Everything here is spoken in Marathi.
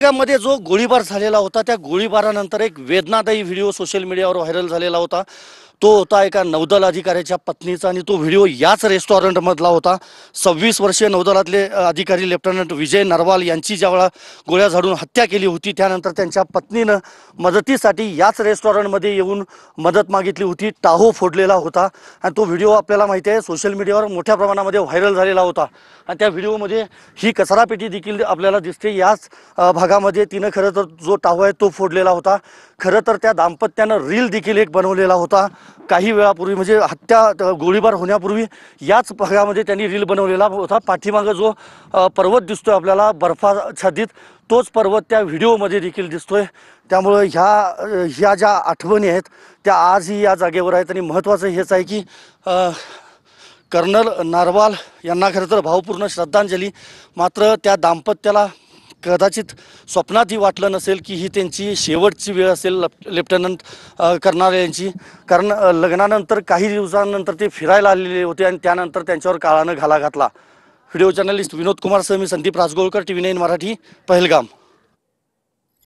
मध्ये जो गोळीबार झालेला होता त्या गोळीबारानंतर एक वेदनादायी व्हिडिओ सोशल मीडियावर व्हायरल झालेला होता। तो होता एका नौदल अधिकाऱ्याच्या पत्नीचा आणि तो व्हिडिओ याच रेस्टॉरंटमधला होता। 26 वर्षीय नौदलातले अधिकारी लेफ्टनंट विजय नरवाल यांची ज्यावेळा गोळ्या झाडून हत्या केली होती त्यानंतर त्यांच्या पत्नीनं मदतीसाठी याच रेस्टॉरंटमध्ये येऊन मदत मागितली होती। टाहो फोडलेला होता आणि तो व्हिडिओ आपल्याला माहिती आहे सोशल मीडियावर मोठ्या प्रमाणामध्ये व्हायरल झालेला होता आणि त्या व्हिडिओमध्ये ही कचरापेटी देखील आपल्याला दिसते। याच भागामध्ये तिनं खरं तर जो टाहो आहे तो फोडलेला होता। खरं तर त्या दाम्पत्यानं रील देखील एक बनवलेला होता काही वेळापूर्वी, म्हणजे हत्या गोळीबार होण्यापूर्वी याच भागामध्ये त्यांनी रील बनवलेला होता। पाठीमागं जो पर्वत दिसतोय आपल्याला बर्फाच्छादित, तोच पर्वत त्या व्हिडिओमध्ये देखील दिसतोय। त्यामुळे ह्या ज्या आठवणी आहेत त्या आजही या जागेवर आहेत आणि महत्त्वाचं हेच आहे की कर्नल नारवाल यांना खरं तर भावपूर्ण श्रद्धांजली। मात्र त्या दाम्पत्याला कदाचित स्वप्नातही वाटलं नसेल की ही त्यांची शेवटची वेळ असेल लेफ्टनंट कर्नल यांची, कारण लग्नानंतर काही दिवसांनंतर ते फिरायला आलेले होते आणि त्यानंतर त्यांच्यावर काळानं घाला घातला। व्हिडिओ जर्नलिस्ट विनोद कुमार सह मी संदीप राजगोळकर, TV9 मराठी, पहलगाम।